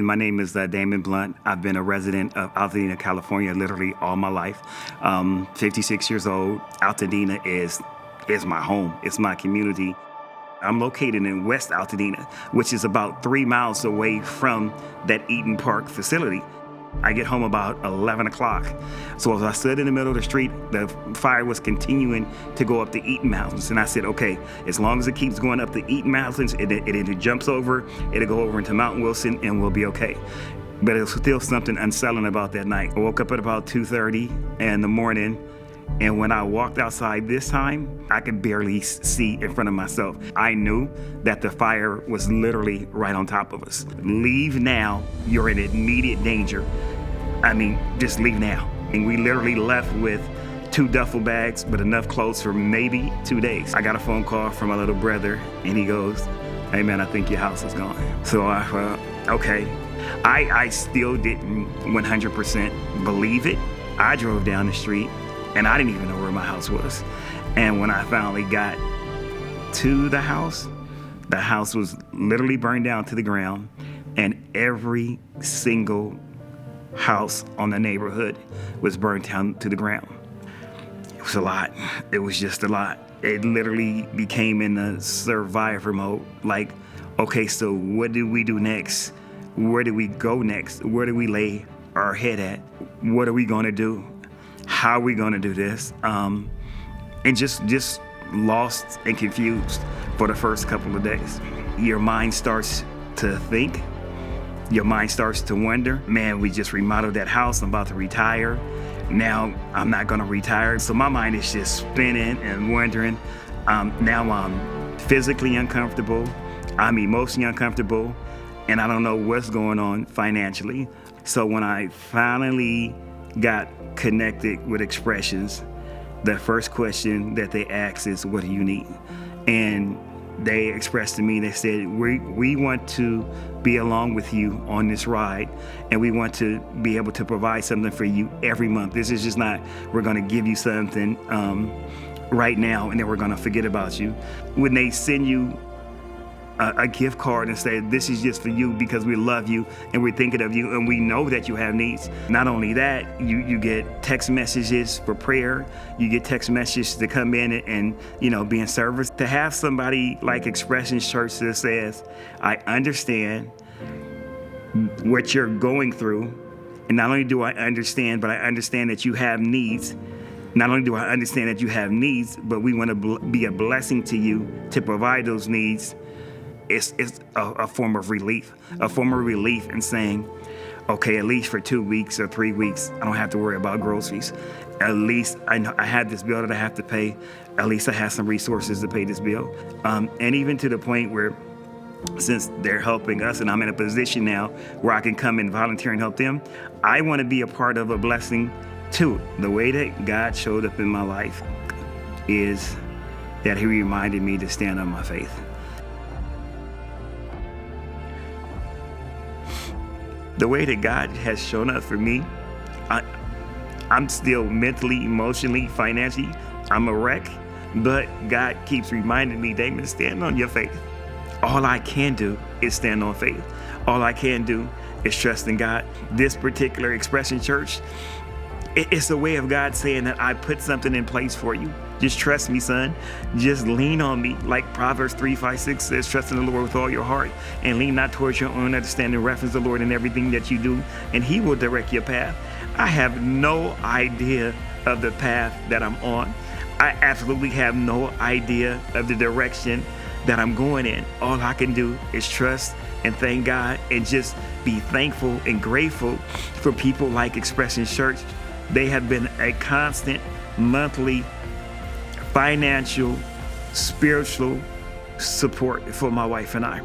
My name is Damon Blunt. I've been a resident of Altadena, California, literally all my life. 56 years old. Altadena is my home. It's my community. I'm located in West Altadena, which is about 3 miles away from that Eaton Park facility. I get home about 11 o'clock. So as I stood in the middle of the street, the fire was continuing to go up the Eaton Mountains. And I said, okay, as long as it keeps going up the Eaton Mountains, it jumps over, it'll go over into Mount Wilson and we'll be okay. But there was still something unsettling about that night. I woke up at about 2:30 in the morning. And when I walked outside this time, I could barely see in front of myself. I knew that the fire was literally right on top of us. Leave now, you're in immediate danger. I mean, just leave now. And we literally left with 2 duffel bags, but enough clothes for maybe 2 days. I got a phone call from my little brother, and he goes, "Hey man, I think your house is gone." So I thought, okay. I still didn't 100% believe it. I drove down the street, and I didn't even know where my house was. And when I finally got to the house was literally burned down to the ground, and every single house on the neighborhood was burned down to the ground. It was a lot. It was just a lot. It literally became in a survivor mode. Like, okay, so what do we do next? Where do we go next? Where do we lay our head at? What are we gonna do? How are we gonna do this? And just lost and confused for the first couple of days. Your mind starts to think. Your mind starts to wonder, man, we just remodeled that house. I'm about to retire. Now I'm not gonna retire. So my mind is just spinning and wondering. Now I'm physically uncomfortable. I'm emotionally uncomfortable. And I don't know what's going on financially. So when I finally got connected with Expressions, the first question that they asked is, what do you need? And they expressed to me, they said, we want to be along with you on this ride, and we want to be able to provide something for you every month. This is just not, we're gonna give you something right now and then we're gonna forget about you. When they send you a gift card and say, this is just for you because we love you and we're thinking of you and we know that you have needs. Not only that, you get text messages for prayer, you get text messages to come in and be in service. To have somebody like Expressions Church that says, I understand what you're going through, and not only do I understand, but I understand that you have needs. Not only do I understand that you have needs, but we want to be a blessing to you to provide those needs. It's a form of relief in saying, okay, at least for 2 weeks or 3 weeks, I don't have to worry about groceries. At least I know I have this bill that I have to pay. At least I have some resources to pay this bill. And even to the point where, since they're helping us and I'm in a position now where I can come and volunteer and help them, I want to be a part of a blessing too. The way that God showed up in my life is that he reminded me to stand on my faith. The way that God has shown up for me, I'm still mentally, emotionally, financially, I'm a wreck, but God keeps reminding me, Damon, stand on your faith. All I can do is stand on faith. All I can do is trust in God. This particular Expression Church, it's a way of God saying that I put something in place for you. Just trust me, son. Just lean on me. Like Proverbs 3:5-6 says, trust in the Lord with all your heart and lean not towards your own understanding. Reference the Lord in everything that you do, and he will direct your path. I have no idea of the path that I'm on. I absolutely have no idea of the direction that I'm going in. All I can do is trust and thank God and just be thankful and grateful for people like Expression Church. They have been a constant monthly financial, spiritual support for my wife and I.